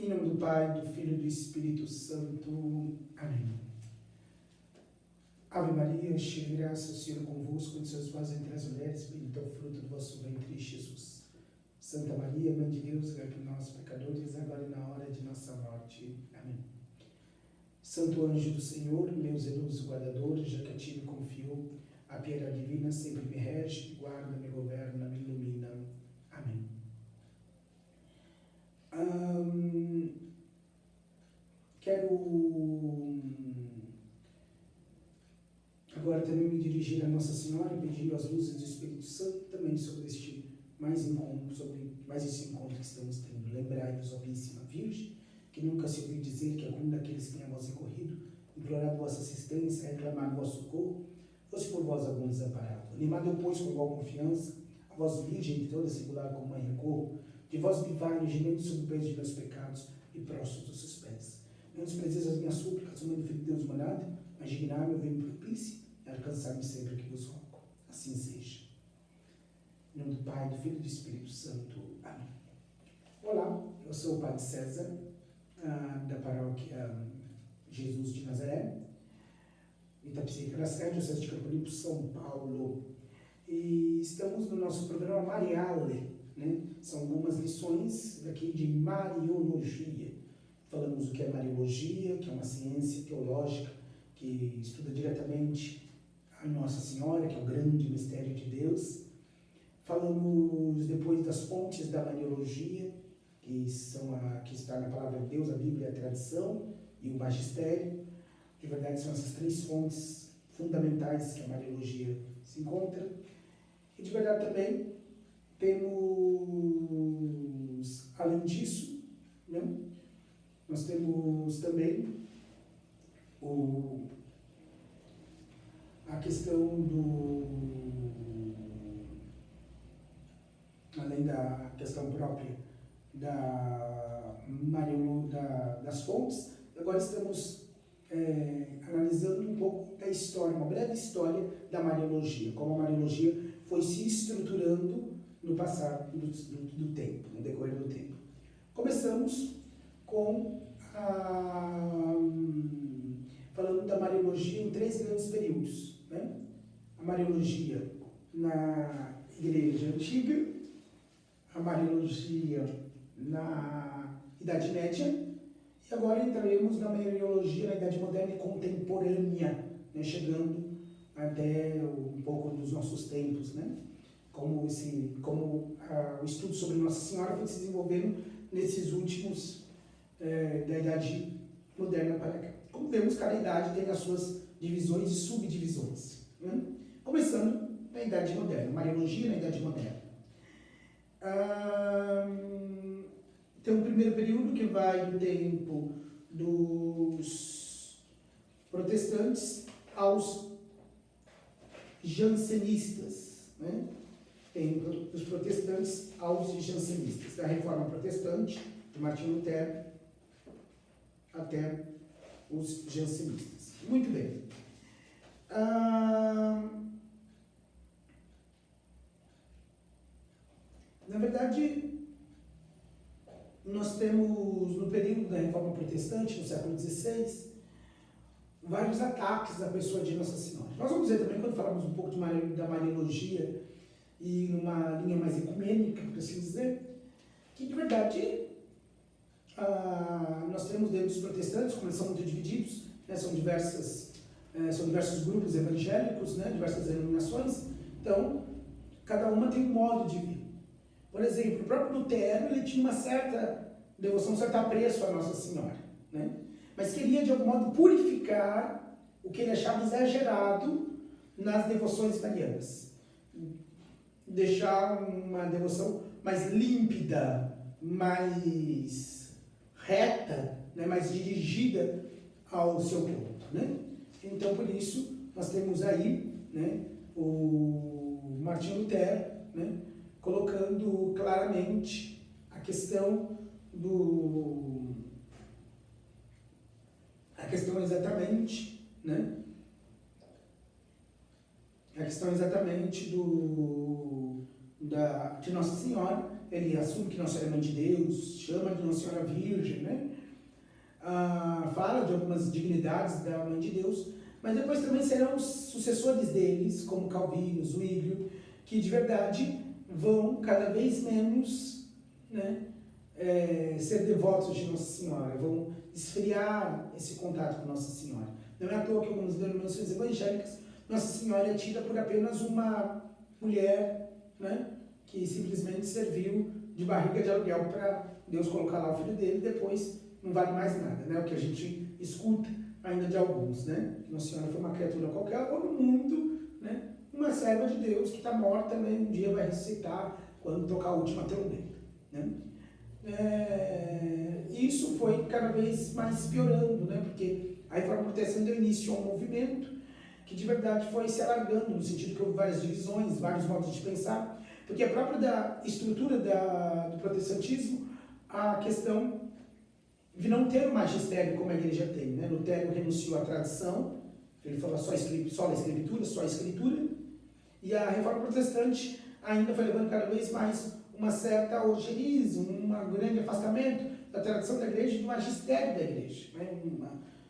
Em nome do Pai, do Filho e do Espírito Santo. Amém. Ave Maria, cheia de graça, o Senhor é convosco, bendita sois vós entre as mulheres, bendito é o fruto do vosso ventre, Jesus. Santa Maria, Mãe de Deus, rogai por nós, pecadores, agora e na hora de nossa morte. Amém. Santo anjo do Senhor, meu zeloso guardador, já que a ti me confio, a piedade divina sempre me rege, me guarda, me governa, me ilumina. Amém. Quero agora também me dirigir a Nossa Senhora, pedindo as luzes do Espírito Santo também sobre esse encontro que estamos tendo. Lembrai-vos, ó Puríssima Virgem, que nunca se ouviu dizer que algum daqueles que têm a vós recorrido, implorado vossa assistência, reclamado vosso socorro, fosse por vós algum desamparado. Animado eu, pois, com igual confiança, a vós, Virgem, de toda singular como mãe recorro, de vós me vai, gemendo sob o peso de meus pecados e prostros aos seus pés. Não desprezeis as minhas súplicas, o nome do Filho de Deus mandado, mas dignar-me, eu venho propício, e alcançar-me sempre que vos rogo. Assim seja. Em nome do Pai, do Filho e do Espírito Santo. Amém. Olá, eu sou o Padre César, da paróquia Jesus de Nazaré, Itapecerica, Diocese de Campo Limpo, São Paulo. E estamos no nosso programa Mariale, né? São algumas lições aqui de Mariologia. Falamos o que é Mariologia, que é uma ciência teológica que estuda diretamente a Nossa Senhora, que é o grande mistério de Deus. Falamos depois das fontes da Mariologia, que está na palavra de Deus, a Bíblia, a tradição e o magistério. De verdade, são essas três fontes fundamentais que a Mariologia se encontra. E de verdade também temos, além disso, né, nós temos também a questão além da questão própria das fontes, agora estamos analisando um pouco da história, uma breve história da Mariologia, como a Mariologia foi se estruturando no passar do tempo, no decorrer do tempo. Começamos com falando da Mariologia em três grandes períodos, né? A Mariologia na Igreja Antiga, a Mariologia na Idade Média, e agora entraremos na Mariologia na Idade Moderna e Contemporânea, né? Chegando até um pouco dos nossos tempos, né? Como o estudo sobre Nossa Senhora foi se desenvolvendo nesses últimos da Idade Moderna para cá. Como vemos, cada idade tem as suas divisões e subdivisões, né? Começando na Idade Moderna, Mariologia na Idade Moderna. Tem um primeiro período que vai do tempo dos protestantes aos jansenistas, né? Tem dos protestantes aos jansenistas, da Reforma Protestante, de Martinho Lutero, até os jansenistas. Muito bem. Na verdade, nós temos, no período da Reforma Protestante, no século XVI, vários ataques à pessoa de Nossa Senhora. Nós vamos ver também, quando falamos um pouco da Mariologia e numa linha mais ecumênica, por assim dizer, que, de verdade, nós temos dentro dos protestantes, como eles são muito divididos, né, são diversos grupos evangélicos, né, diversas denominações, então, cada uma tem um modo de vir. Por exemplo, o próprio Lutero, ele tinha uma certa devoção, um certo apreço à Nossa Senhora, né? Mas queria, de algum modo, purificar o que ele achava exagerado nas devoções marianas. Deixar uma devoção mais límpida, mais reta, né? Mais dirigida ao seu ponto, né? Então, por isso, nós temos aí, né, o Martinho Lutero, né, colocando claramente a questão exatamente, né? A questão exatamente de Nossa Senhora, ele assume que Nossa Senhora é mãe de Deus, chama de Nossa Senhora Virgem, né? Fala de algumas dignidades da mãe de Deus, mas depois também serão os sucessores deles, como Calvino, Zwinglio, que de verdade vão cada vez menos, né, ser devotos de Nossa Senhora, vão esfriar esse contato com Nossa Senhora. Não é à toa que algumas denominações evangélicas, Nossa Senhora é tida por apenas uma mulher, né, que simplesmente serviu de barriga de aluguel para Deus colocar lá o filho dele, depois não vale mais nada, né? O que a gente escuta ainda de alguns, né? Que Nossa Senhora foi uma criatura qualquer, ou no mundo, né? Uma serva de Deus que está morta, né? Um dia vai ressuscitar quando tocar a última trombeta, né? Isso foi cada vez mais piorando, né? Porque a Reforma Protestante deu início a um movimento que de verdade foi se alargando, no sentido que houve várias divisões, vários modos de pensar, porque a própria da estrutura do protestantismo, a questão de não ter o magistério como a igreja tem, né? Lutero renunciou à tradição, ele falou só a escritura, e a Reforma Protestante ainda foi levando cada vez mais uma certa ojeriza, um grande afastamento da tradição da igreja e do magistério da igreja, né?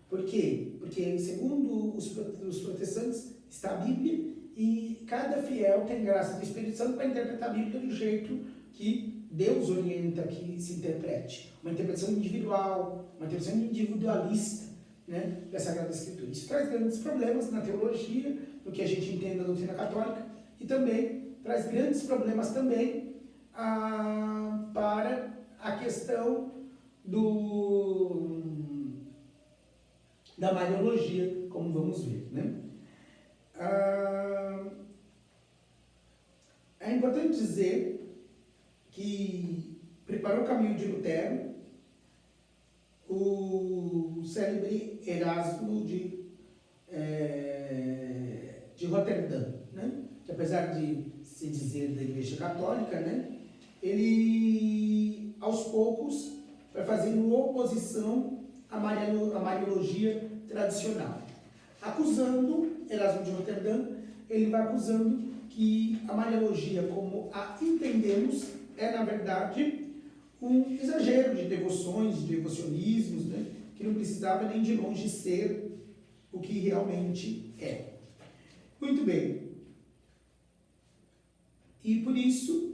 Por quê? Porque, segundo os protestantes, está a Bíblia e cada fiel tem graça do Espírito Santo para interpretar a Bíblia do jeito que Deus orienta que se interprete. Uma interpretação individual, uma interpretação individualista, né, da Sagrada Escritura. Isso traz grandes problemas na teologia, no que a gente entende da doutrina católica, e também traz grandes problemas também para a questão da Mariologia, como vamos ver, né? É importante dizer que preparou o caminho de Lutero o célebre Erasmo de Roterdã, né? Que apesar de se dizer da Igreja Católica, né, ele aos poucos vai fazendo oposição à Mariologia tradicional. Acusando, Erasmo de Roterdã, ele vai acusando que a Mariologia, como a entendemos, é na verdade um exagero de devoções, de devocionismos, né, que não precisava nem de longe ser o que realmente é. Muito bem. E por isso,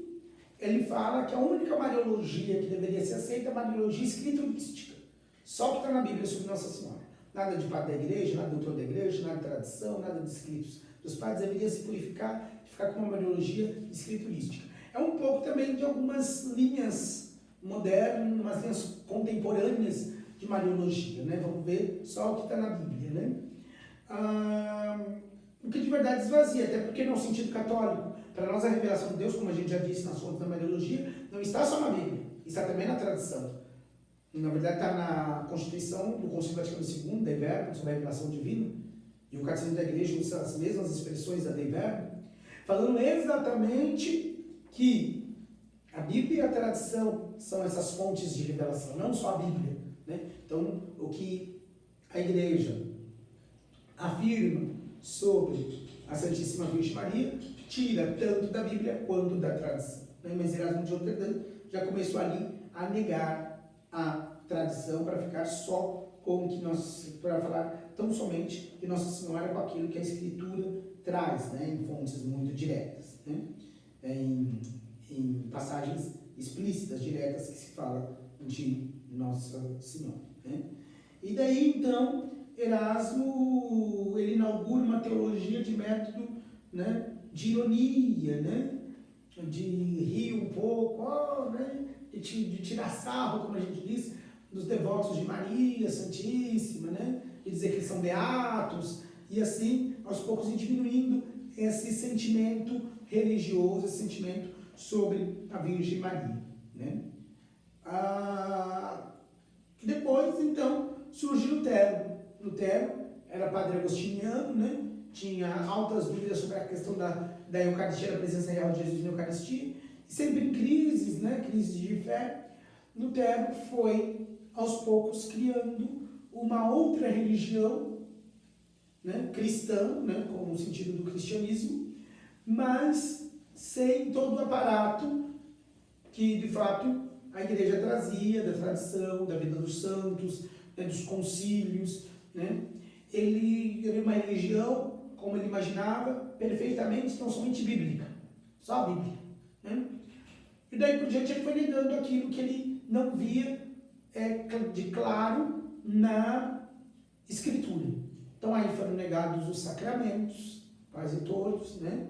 ele fala que a única Mariologia que deveria ser aceita é a Mariologia escriturística. Só o que está na Bíblia sobre Nossa Senhora. Nada de padre da igreja, nada de doutor da igreja, nada de tradição, nada de escritos dos padres. Deveria se purificar e ficar com uma Mariologia escriturística. É um pouco também de algumas linhas modernas, umas linhas contemporâneas de Mariologia, né? Vamos ver só o que está na Bíblia, né? O que de verdade esvazia, até porque no sentido católico, para nós a revelação de Deus, como a gente já disse nas fontes da Mariologia, não está só na Bíblia, está também na tradição. Na verdade está na Constituição do Concílio Vaticano II, Dei Verbum, sobre a revelação divina, e o Catecismo da Igreja usa as mesmas expressões da Dei Verbum, falando exatamente que a Bíblia e a tradição são essas fontes de revelação, não só a Bíblia, né? Então, o que a Igreja afirma sobre a Santíssima Virgem Maria tira tanto da Bíblia quanto da tradição, né? Mas Erasmo de Roterdã já começou ali a negar a tradição para ficar só com o que para falar tão somente de Nossa Senhora com aquilo que a Escritura traz, né? Em fontes muito diretas, né? Em passagens explícitas, diretas, que se fala de Nossa Senhora, né? E daí, então, Erasmo, ele inaugura uma teologia de método, né, de ironia, né, de rir um pouco, né, de tirar sarro, como a gente diz, dos devotos de Maria Santíssima, né, de dizer que eles são beatos, e assim, aos poucos, ir diminuindo esse sentimento religioso, esse sentimento sobre a Virgem Maria, né. Depois, então, surge Lutero. Lutero era padre agostiniano, né? Tinha altas dúvidas sobre a questão da Eucaristia, da presença real de Jesus na Eucaristia, e sempre em crises, né? Crises de fé. Lutero foi, aos poucos, criando uma outra religião, né? Cristã, né? Com o sentido do cristianismo, mas sem todo o aparato que, de fato, a igreja trazia da tradição, da vida dos santos, né, dos concílios, né? Ele era uma religião, como ele imaginava, perfeitamente, não somente bíblica, só a Bíblia, né? E daí por diante ele foi negando aquilo que ele não via de claro na Escritura. Então aí foram negados os sacramentos, quase todos, né?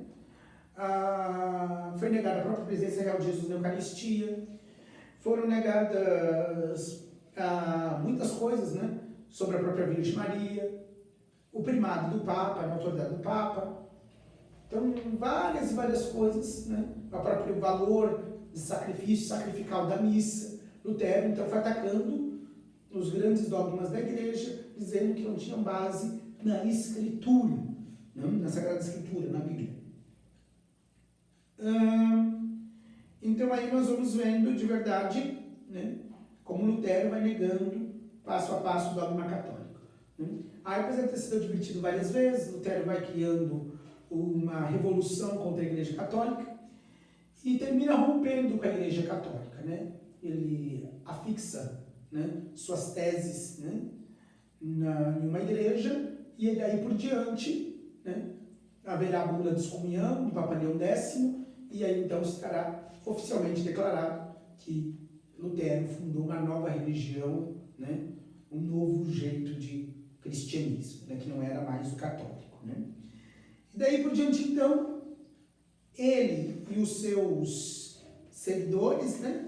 Foi negada a própria presença real de Jesus na Eucaristia, foram negadas muitas coisas, né? Sobre a própria Virgem Maria, o primado do Papa, a autoridade do Papa. Então, várias e várias coisas, né? O próprio valor de sacrifício sacrificial da missa. Lutero, então, foi atacando os grandes dogmas da igreja, dizendo que não tinham base na Escritura, não? Na Sagrada Escritura, na Bíblia. Então, aí nós vamos vendo de verdade, né? Como Lutero vai negando passo a passo o dogma católico, né? Aí, apesar de ter sido advertido várias vezes, Lutero vai criando uma revolução contra a Igreja Católica e termina rompendo com a Igreja Católica, né? Ele afixa, né, suas teses, né, em uma igreja e daí por diante, né, haverá a bula de excomunhão do Papa Leão X e aí então estará oficialmente declarado que Lutero fundou uma nova religião, né, um novo jeito de cristianismo, né, que não era mais o católico, né? E daí por diante, então, ele e os seus seguidores, né,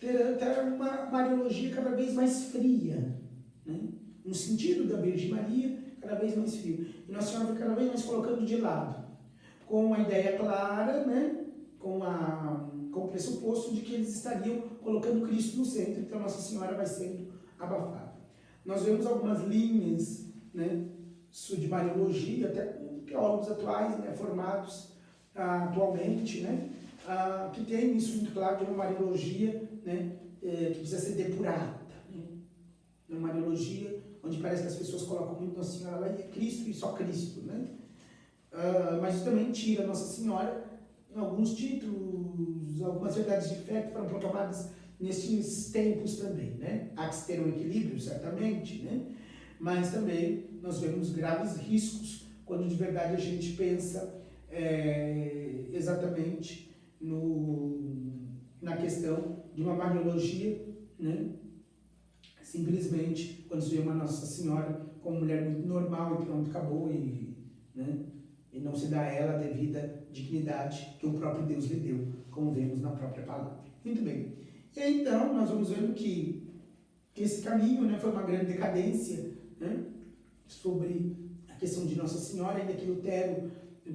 terão uma mariologia cada vez mais fria, né? No sentido da Virgem Maria, cada vez mais frio. E Nossa Senhora foi cada vez mais colocando de lado, com a ideia clara, né, com o pressuposto de que eles estariam colocando Cristo no centro, então Nossa Senhora vai sendo abafada. Nós vemos algumas linhas, né, de mariologia, até com teólogos atuais, né, formados atualmente, né, que tem isso muito claro de uma mariologia, né, que precisa ser depurada, né? Uma mariologia onde parece que as pessoas colocam muito Nossa Senhora lá e é Cristo e só Cristo, né? Mas isso também tira Nossa Senhora em alguns títulos, algumas verdades de fé que foram proclamadas nesses tempos também, né? Há que se ter um equilíbrio, certamente, né? Mas também nós vemos graves riscos quando de verdade a gente pensa exatamente na questão de uma mariologia, né? Simplesmente quando se vê uma Nossa Senhora como mulher muito normal e pronto, acabou, né? E não se dá a ela a devida dignidade que o próprio Deus lhe deu, como vemos na própria palavra. Muito bem. E aí, então, nós vamos vendo que esse caminho, né, foi uma grande decadência, né, sobre a questão de Nossa Senhora, ainda que Lutero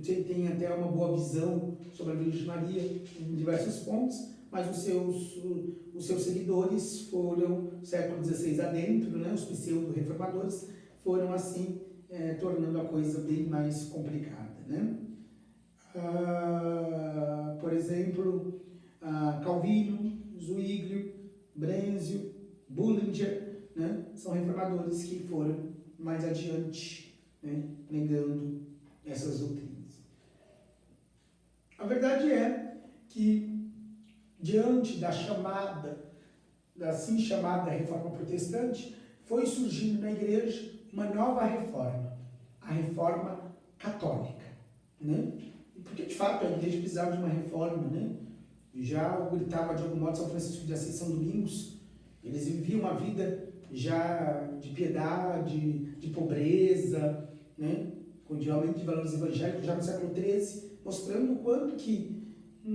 tem até uma boa visão sobre a Virgem Maria em diversos pontos, mas os seus seguidores foram, século XVI adentro, né, os pseudo-reformadores, foram assim, tornando a coisa bem mais complicada, né? Por exemplo, Calvino, Zwinglio, Brenzio, Bullinger, né, são reformadores que foram mais adiante, né, negando essas doutrinas. A verdade é que, diante da assim chamada reforma protestante, foi surgindo na igreja uma nova reforma, a reforma católica, né? Porque, de fato, a igreja precisava de uma reforma, né? Já gritava, de algum modo, São Francisco de Assis, São Domingos, eles viviam uma vida já de piedade, de pobreza, né? De aumento de valores evangélicos, já no século XIII, mostrando o quanto que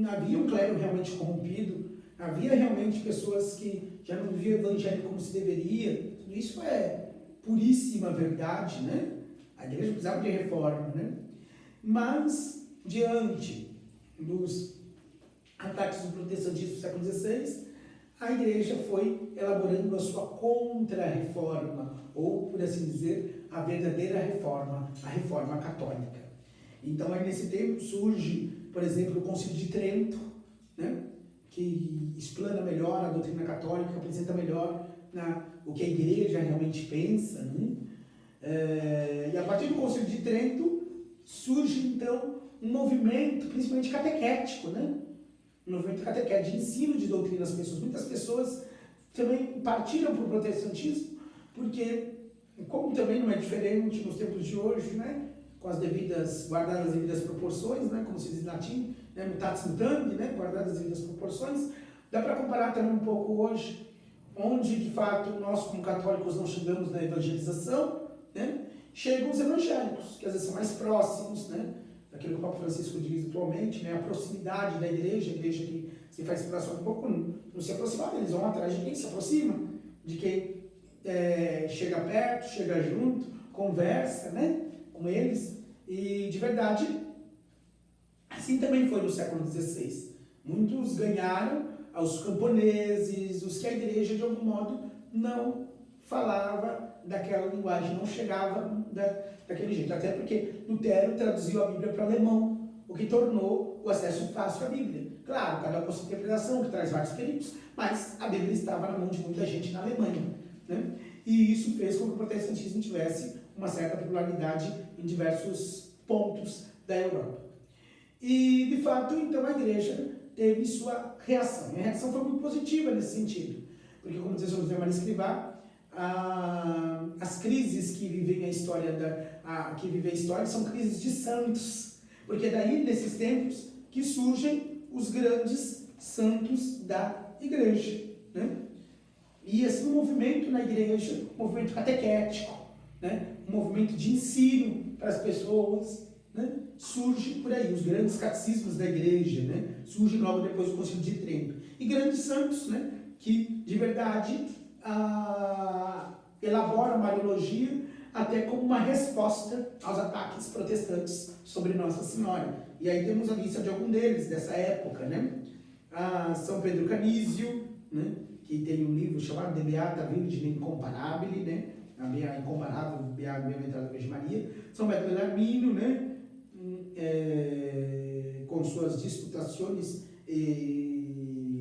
havia um clero realmente corrompido, havia realmente pessoas que já não viviam o evangelho como se deveria. Tudo isso é puríssima verdade, né? A igreja precisava de reforma, né? Mas, diante dos ataques do protestantismo do século XVI, a igreja foi elaborando a sua contra-reforma, ou, por assim dizer, a verdadeira reforma, a reforma católica. Então, aí nesse tempo surge, por exemplo, o Concílio de Trento, né, que explana melhor a doutrina católica, apresenta melhor o que a igreja realmente pensa, né? E a partir do Concílio de Trento surge, então, um movimento, principalmente catequético, né? um movimento catequético de ensino de doutrina às pessoas. Muitas pessoas também partiram para o protestantismo, porque, como também não é diferente nos tempos de hoje, né, com as devidas, guardadas as devidas proporções, né, como se diz em latim, né, mutatis mutandi, né, guardadas as devidas proporções, dá para comparar também um pouco hoje, onde de fato nós como católicos não chegamos na evangelização, né, chegam os evangélicos, que às vezes são mais próximos, né, daquilo que o Papa Francisco diz atualmente, né, a proximidade da igreja, a igreja que se faz próxima um pouco, não se aproximar, eles vão atrás de quem se aproxima, de quem chega perto, chega junto, conversa, né, com eles, e de verdade, assim também foi no século XVI. Muitos ganharam aos camponeses, os que a igreja de algum modo não falava daquela linguagem, não chegava daquele jeito. Até porque Lutero traduziu a Bíblia para o alemão, o que tornou o acesso fácil à Bíblia. Claro, cada um com sua interpretação, que traz vários perigos, mas a Bíblia estava na mão de muita gente na Alemanha, né? E isso fez com que o protestantismo tivesse uma certa popularidade em diversos pontos da Europa. E, de fato, então, a igreja teve sua reação. E a reação foi muito positiva nesse sentido. Porque, como diz José Maria Escrivá, as crises que vivem a história, são crises de santos. Porque daí, nesses tempos, que surgem os grandes santos da igreja, né? E assim, um movimento na igreja, um movimento catequético, né? Um movimento de ensino para as pessoas, né? Surge por aí, os grandes catecismos da igreja, né? Surgem logo depois do Concílio de Trento. E grandes santos, né? Que de verdade elaboram a Mariologia até como uma resposta aos ataques protestantes sobre Nossa Senhora. E aí temos a lista de algum deles, dessa época, né? São Pedro Canísio, né? Que tem um livro chamado De Beata Virgine Incomparabile, né? A minha incomparável bem-aventurada Virgem Maria. São Bento Arminio, né? Com suas disputações e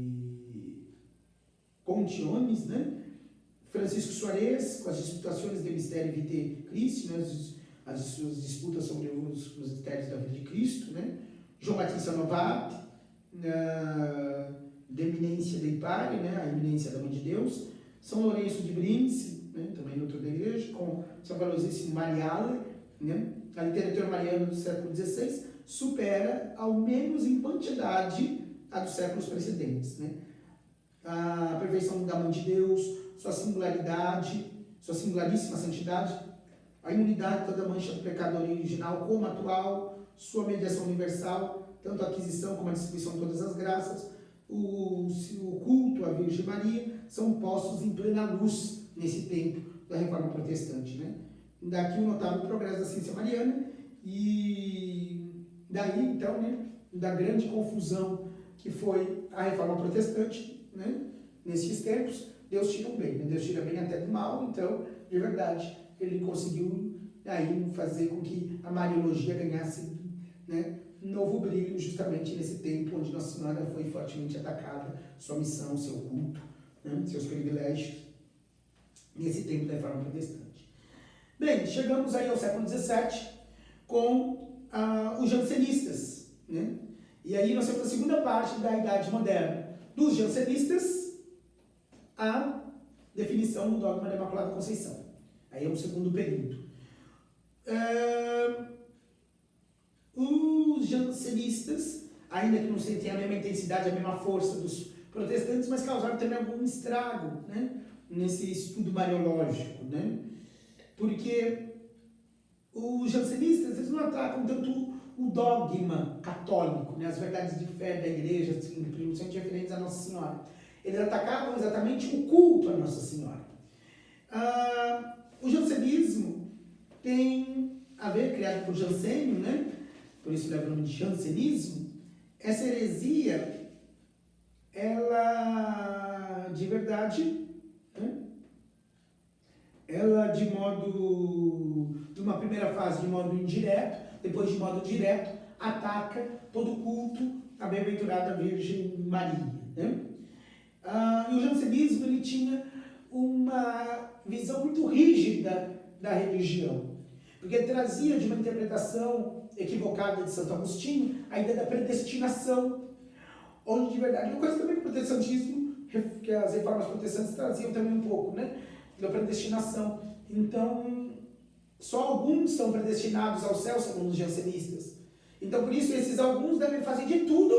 contiones, né? Francisco Soares, com as disputações de Mistério Vitae Christi, né? As suas disputas sobre os mistérios da vida de Cristo, né? João Batista Novati, de Eminência Dei Pari, né? A Eminência da Mãe de Deus. São Lourenço de Brindisi, né? Também outro da igreja, com São Valiosíssimo Mariale, né? A literatura mariana do século XVI supera, ao menos em quantidade, a dos séculos precedentes, né? A perfeição da Mãe de Deus, sua singularidade, sua singularíssima santidade, a imunidade de toda mancha do pecado original como atual, sua mediação universal, tanto a aquisição como a distribuição de todas as graças, o culto à Virgem Maria, são postos em plena luz nesse tempo da Reforma Protestante, né? Daqui o notável progresso da ciência mariana e daí, então, né, da grande confusão que foi a Reforma Protestante, né? Nesses tempos, Deus tira o bem, né? Deus tira bem até do mal, então, de verdade, ele conseguiu aí fazer com que a Mariologia ganhasse, né, um novo brilho justamente nesse tempo onde Nossa Senhora foi fortemente atacada, sua missão, seu culto, né, seus privilégios, nesse tempo da Reforma Protestante. Bem, chegamos aí ao século XVII com os jansenistas, né? E aí nós temos a segunda parte da Idade Moderna. Dos jansenistas, a definição do dogma da Imaculada Conceição. Aí é um segundo período. Os jansenistas, ainda que não tenham a mesma intensidade, a mesma força dos protestantes, mas causaram também algum estrago, né, nesse estudo mariológico, né? Porque os jansenistas, eles não atacam tanto o dogma católico, né, as verdades de fé da igreja, assim, principalmente referentes a Nossa Senhora. Eles atacavam exatamente o culto a Nossa Senhora. O jansenismo tem a ver, criado por Jansênio, né? Por isso leva o nome de jansenismo. Essa heresia, ela, de verdade, né? Ela de uma primeira fase de modo indireto, depois de modo direto, ataca todo o culto à bem-aventurada Virgem Maria, né? E o jansenismo, ele tinha uma visão muito rígida da religião, porque ele trazia de uma interpretação equivocada de Santo Agostinho a ideia da predestinação, onde de verdade, uma coisa também que o protestantismo, que as reformas protestantes traziam também um pouco, né, da predestinação. Então, só alguns são predestinados ao céu, segundo os jansenistas. Então, por isso, esses alguns devem fazer de tudo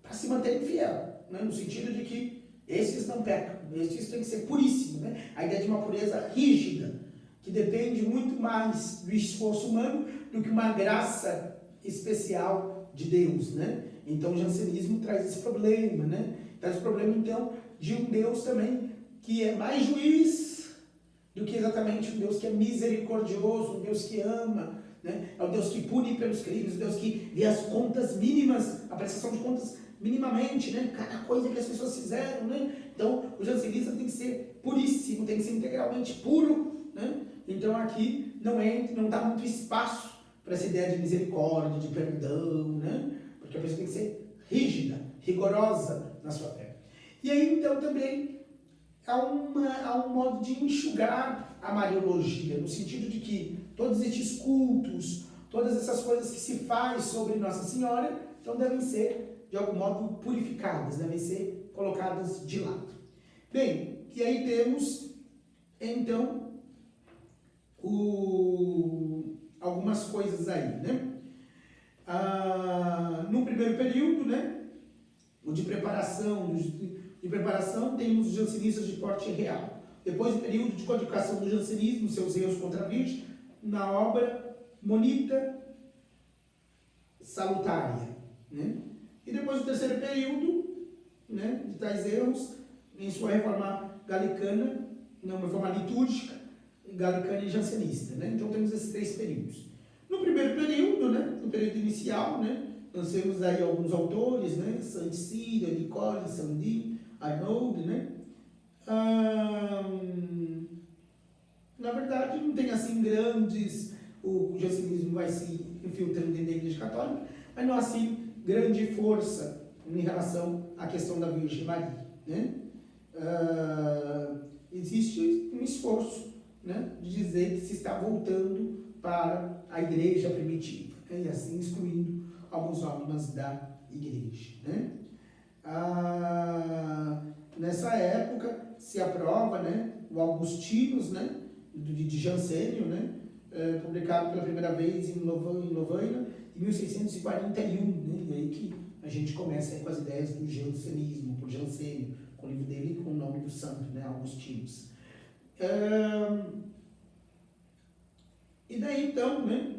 para se manterem fiel, né, no sentido de que esses não pecam, esses têm que ser puríssimos, né, a ideia de uma pureza rígida, que depende muito mais do esforço humano do que uma graça especial de Deus, né? Então o jansenismo traz esse problema, né? Traz o problema, então, de um Deus também que é mais juiz do que exatamente um Deus que é misericordioso, um Deus que ama, né? É o Deus que pune pelos crimes, o Deus que vê as contas mínimas, a prestação de contas minimamente, né? Cada coisa que as pessoas fizeram, né? Então o jansenista tem que ser puríssimo, tem que ser integralmente puro, né? Então aqui não dá muito espaço para essa ideia de misericórdia, de perdão, né? Porque a pessoa tem que ser rígida, rigorosa na sua fé. E aí então também há um modo de enxugar a mariologia, no sentido de que todos estes cultos, todas essas coisas que se faz sobre Nossa Senhora, então devem ser, de algum modo, purificadas, devem ser colocadas de lado. Bem, e aí temos, então, algumas coisas aí, né? No primeiro período, né, o de preparação, temos os jansenistas de porte real. Depois, o período de codificação do jansenismo, seus erros contra a Virgem, na obra Monita Salutária, né? E depois, o terceiro período, né, de tais erros, em sua reforma galicana, não, uma reforma litúrgica, galicana e jansenista, né? Então temos esses três períodos. No primeiro período, né, no período inicial, né, nós temos aí alguns autores, né, Saint Cyr, Nicole, Sandin, Arnaud, né? Na verdade, não tem assim grandes, o jansenismo vai se infiltrando dentro da Igreja Católica, mas não assim grande força em relação à questão da Virgem Maria, né? Existe um esforço, né, de dizer que se está voltando para a igreja primitiva, né, e assim excluindo alguns dogmas da igreja, né? Nessa época se aprova, né, o Augustinus, né, de Jansênio, né, publicado pela primeira vez em Lovaina, em 1641, né, e aí que a gente começa aí com as ideias do jansenismo, por Jansênio, com o livro dele com o nome do santo, né, Augustinus. E daí então, né,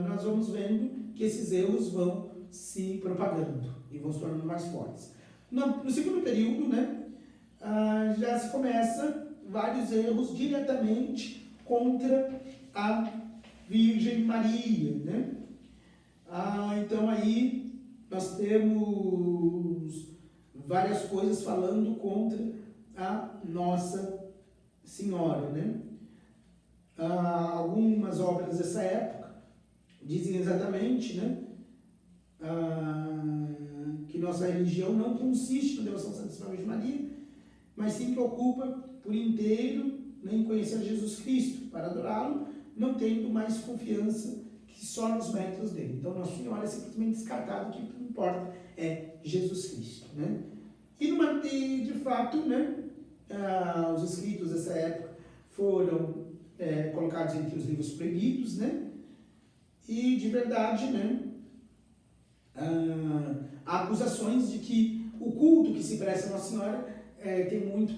nós vamos vendo que esses erros vão se propagando e vão se tornando mais fortes. No segundo período, né, já se começa vários erros diretamente contra a Virgem Maria, né? Então aí nós temos várias coisas falando contra a Nossa Senhora, né? Algumas obras dessa época dizem exatamente, né, que nossa religião não consiste na devoção à Santíssima Virgem Maria, mas sim que ocupa por inteiro, né, em conhecer Jesus Cristo, para adorá-lo, não tendo mais confiança que só nos méritos dele. Então, Nossa Senhora é simplesmente descartado, o que importa é Jesus Cristo, né? E de fato, né, os escritos dessa época foram colocados entre os livros proibidos, né? E de verdade, né, há acusações de que o culto que se presta a Nossa Senhora tem muita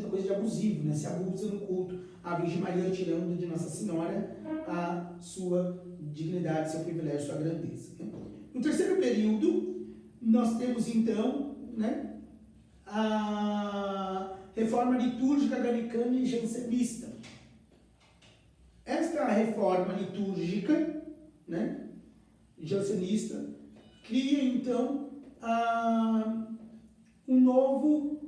coisa de abusivo, né? Se abusa no culto à Virgem Maria, tirando de Nossa Senhora a sua dignidade, seu privilégio, sua grandeza, né? No terceiro período, nós temos então, né, a reforma litúrgica galicana e jansenista. Esta reforma litúrgica, né, jansenista, cria então um novo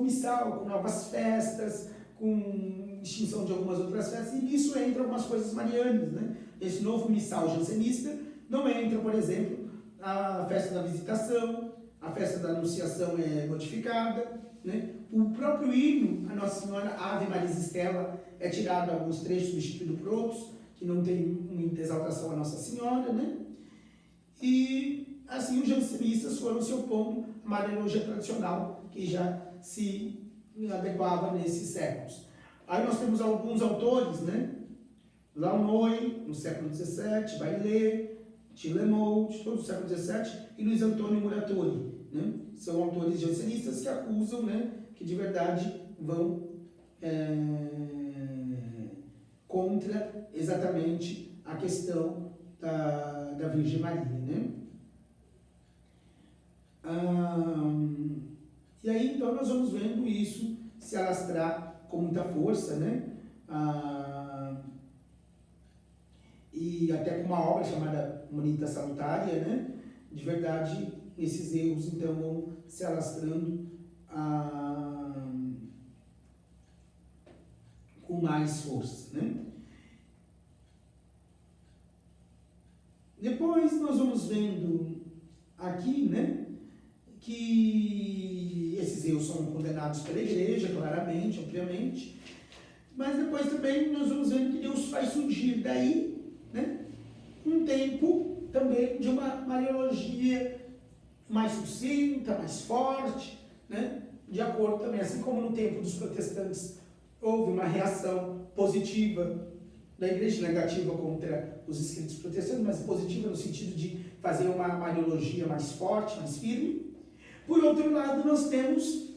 missal, com novas festas, com extinção de algumas outras festas, e nisso entra algumas coisas marianas, né? Esse novo missal jansenista não entra, por exemplo, a festa da visitação, a festa da anunciação é modificada, né? O próprio hino, a Nossa Senhora, Ave Maria Estela, é tirado alguns trechos, substituído por outros, que não tem muita exaltação a Nossa Senhora, né? E assim os jansenistas foram se opondo à Mariologia tradicional, que já se adequava nesses séculos. Aí nós temos alguns autores, né? Launoy, no século XVII, Baillet, Tielemout, todo o século XVII, e Luiz Antônio Muratori, né? São autores jansenistas que acusam, né, que de verdade vão contra exatamente a questão da Virgem Maria, né? E aí, então, nós vamos vendo isso se alastrar com muita força, né? E até com uma obra chamada Monita Salutária, né? De verdade, esses erros, então, vão se alastrando com mais força, né? Depois nós vamos vendo aqui, né, que esses erros são condenados pela igreja, claramente, obviamente, mas depois também nós vamos vendo que Deus faz surgir daí, né, um tempo também de uma Mariologia mais sucinta, mais forte, né, de acordo também, assim como no tempo dos protestantes houve uma reação positiva da igreja, negativa contra os escritos protestantes, mas positiva no sentido de fazer uma Mariologia mais forte, mais firme. Por outro lado, nós temos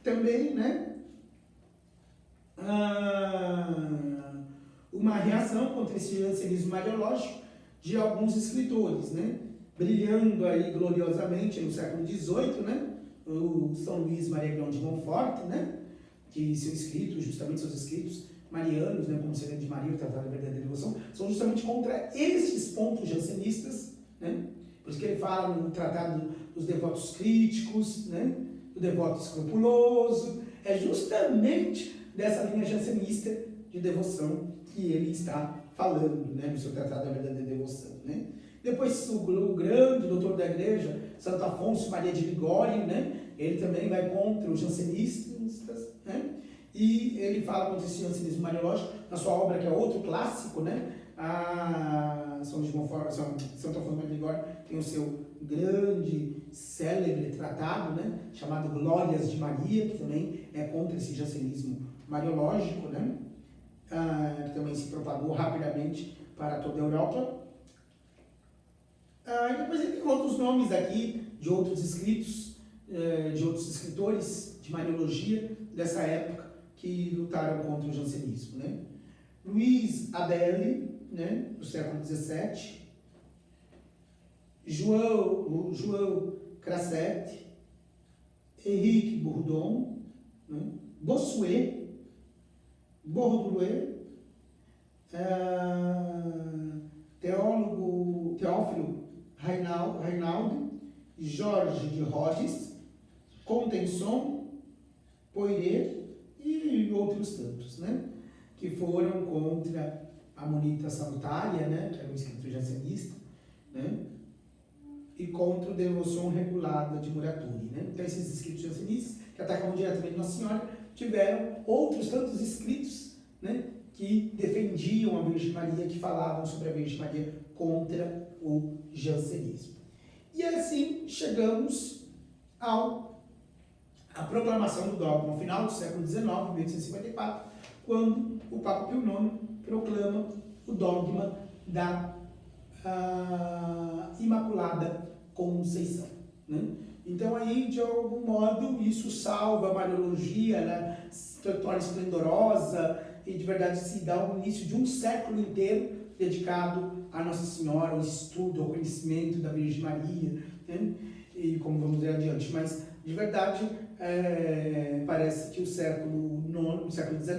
também, né, uma reação contra esse jansenismo mariológico de alguns escritores, né, brilhando aí gloriosamente no século XVIII, né, o São Luís Maria Grão de Montfort, né, que seus escritos marianos, né, como Sereno de Maria, o Tratado da Verdadeira Devoção, são justamente contra esses pontos jansenistas, né? Por isso que ele fala no Tratado dos Devotos Críticos, né, do devoto escrupuloso, é justamente dessa linha jansenista de devoção que ele está falando, né, no seu Tratado da Verdadeira Devoção, né? Depois o grande doutor da igreja, Santo Afonso Maria de Ligório, né, ele também vai contra os jansenistas, né? E ele fala contra esse jansenismo mariológico na sua obra, que é outro clássico, né? Santo Afonso Maria de Ligório tem o seu grande, célebre tratado, né? Chamado Glórias de Maria, que também é contra esse jansenismo mariológico, né? Que também se propagou rapidamente para toda a Europa. E depois ele tem outros nomes aqui de outros escritos, de outros escritores de Mariologia dessa época que lutaram contra o jansenismo, né? Luiz Abele, né, do século XVII, João Crasset, Henrique Bourdon, né, Bossuet, Bourdieu, Teófilo Reinaldo, Jorge de Rhodes, Contenson, Poirier e outros tantos, né, que foram contra a Monita Salutária, né, que era um escritor jansenista, né, e contra a devoção regulada de Muratori, né. Então esses escritos jansenistas, que atacavam diretamente Nossa Senhora, tiveram outros tantos escritos, né, que defendiam a Virgem Maria, que falavam sobre a Virgem Maria contra o jansenismo. E assim chegamos à proclamação do dogma, no final do século XIX, 1854, quando o Papa Pio IX proclama o dogma da Imaculada Conceição, né? Então aí, de algum modo, isso salva a Mariologia, né? Se torna esplendorosa e de verdade se dá o início de um século inteiro dedicado a Nossa Senhora, ao estudo, ao conhecimento da Virgem Maria, né? E como vamos ver adiante, mas de verdade parece que o século XIX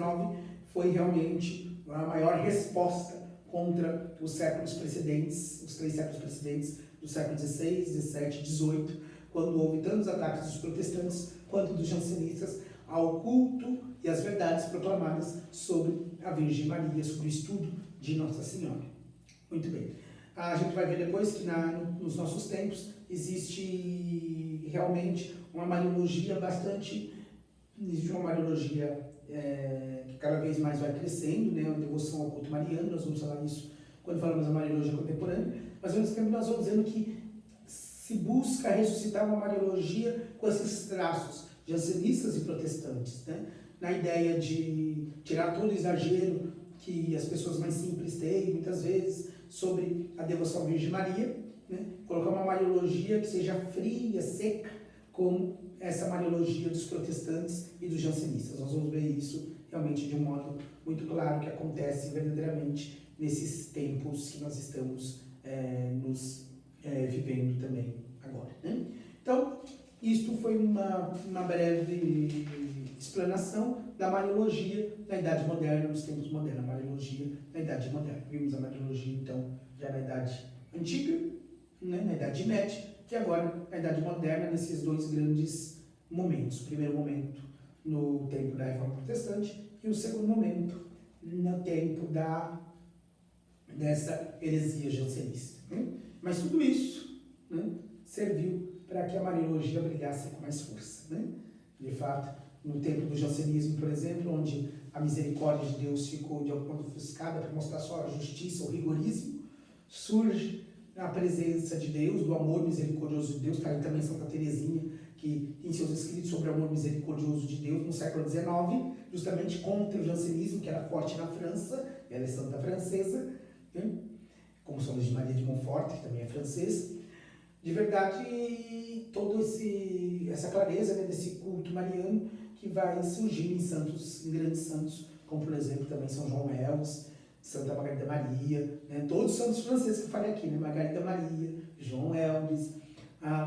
foi realmente a maior resposta contra os séculos precedentes, os 3 séculos precedentes do século XVI, XVII, XVIII, quando houve tantos ataques dos protestantes quanto dos jansenistas ao culto e às verdades proclamadas sobre a Virgem Maria, sobre o estudo de Nossa Senhora. Muito bem. A gente vai ver depois que nos nossos tempos existe realmente uma Mariologia existe uma Mariologia que cada vez mais vai crescendo, né, a devoção ao culto mariano. Nós vamos falar isso quando falamos da Mariologia contemporânea, mas ao mesmo tempo nós vamos vendo que se busca ressuscitar uma Mariologia com esses traços jansenistas e protestantes, né? Na ideia de tirar todo o exagero que as pessoas mais simples têm, muitas vezes, sobre a devoção à Virgem Maria, né? Colocar uma Mariologia que seja fria, seca, como essa Mariologia dos protestantes e dos jansenistas. Nós vamos ver isso realmente de um modo muito claro, que acontece verdadeiramente nesses tempos que nós estamos vivendo também agora, né? Então, isto foi uma breve explanação da Mariologia na Idade Moderna, nos tempos modernos, a Mariologia na Idade Moderna. Vimos a Mariologia, então, já na Idade Antiga, né, na Idade Média, e agora na Idade Moderna, nesses dois grandes momentos. O primeiro momento no tempo da Reforma Protestante e o segundo momento no tempo dessa heresia jansenista. Né? Mas tudo isso, né, serviu para que a Mariologia brilhasse com mais força. Né? De fato, no tempo do jansenismo, por exemplo, onde a misericórdia de Deus ficou de algum modo ofuscada para mostrar só a justiça, o rigorismo, surge a presença de Deus, do amor misericordioso de Deus. Está aí também Santa Teresinha, que tem seus escritos sobre o amor misericordioso de Deus no século XIX, justamente contra o jansenismo, que era forte na França, ela é santa francesa, né? Como São Luís de Maria de Montfort, que também é francês. De verdade, toda essa clareza, né, desse culto mariano que vai surgir em santos, em grandes santos, como por exemplo também São João Elves, Santa Margarida Maria, né, todos os santos franceses que eu falei aqui, né, Margarida Maria, João Elves,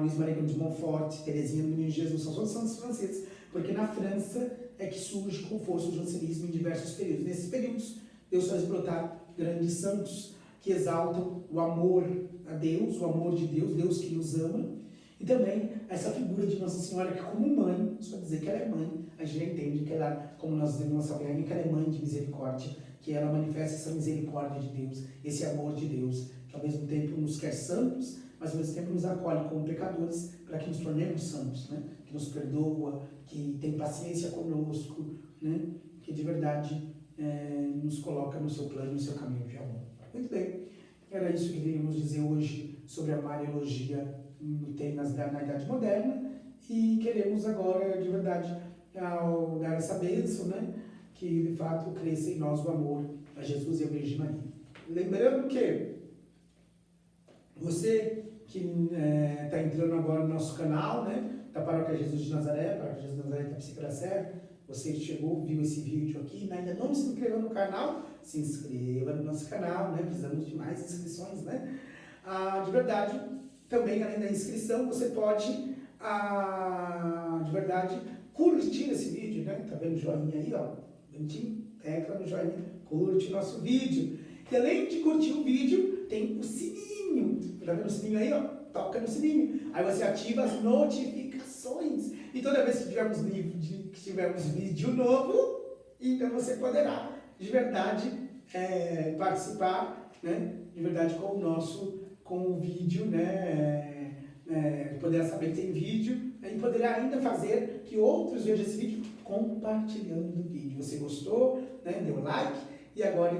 Luís Maria de Montfort, Teresinha do Menino Jesus, são todos santos franceses, porque na França é que surge com força o jansenismo em diversos períodos. Nesses períodos, Deus faz brotar grandes santos que exaltam o amor a Deus, o amor de Deus, Deus que nos ama, e também essa figura de Nossa Senhora que, como mãe, só dizer que ela é mãe, a gente já entende que ela, como nós dizemos na nossa rainha, que ela é mãe de misericórdia, que ela manifesta essa misericórdia de Deus, esse amor de Deus, que ao mesmo tempo nos quer santos, mas ao mesmo tempo nos acolhe como pecadores para que nos tornemos santos, né? Que nos perdoa, que tem paciência conosco, né? Que de verdade nos coloca no seu plano, no seu caminho de amor. Muito bem, era isso que queríamos dizer hoje sobre a Mariologia na Idade Moderna, e queremos agora, de verdade, dar essa bênção, né? Que de fato cresça em nós o amor a Jesus e a Virgem Maria. Lembrando que você que está entrando agora no nosso canal, né, da Paróquia Jesus de Nazaré, Paróquia Jesus de Nazaré da Psica da Serra, você chegou, viu esse vídeo aqui, ainda não se inscreveu no canal, se inscreva no nosso canal, né, precisamos de mais inscrições, né. De verdade, também além da inscrição, você pode, de verdade, curtir esse vídeo, né, tá vendo o joinha aí, ó, bonitinho, tecla no joinha, curte nosso vídeo. E além de curtir o vídeo, tem o sininho. Tá vendo o sininho aí, ó? Toca no sininho. Aí você ativa as notificações. E toda vez que tivermos vídeo novo, então você poderá, de verdade, participar, né? De verdade, com o vídeo, né? Poderá saber que tem vídeo, e poderá ainda fazer que outros vejam esse vídeo compartilhando o vídeo. Você gostou, né? Deu like. E agora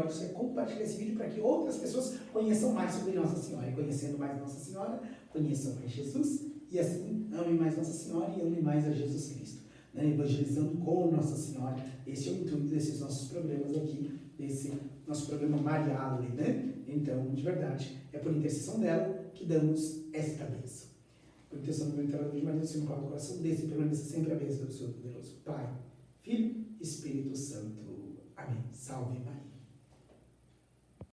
você compartilha esse vídeo para que outras pessoas conheçam mais sobre Nossa Senhora. E conhecendo mais Nossa Senhora, conheçam mais Jesus. E assim, amem mais Nossa Senhora e amem mais a Jesus Cristo. Né? Evangelizando com Nossa Senhora. Esse é o intuito desses nossos programas aqui, desse nosso programa Mariale, né? Então, de verdade, é por intercessão dela que damos esta bênção. Por intercessão do Eterno de Maria, do Senhor, do coração desse e permaneça sempre a bênção do Senhor poderoso. Pai, Filho e Espírito Santo. Amém. Salve Maria.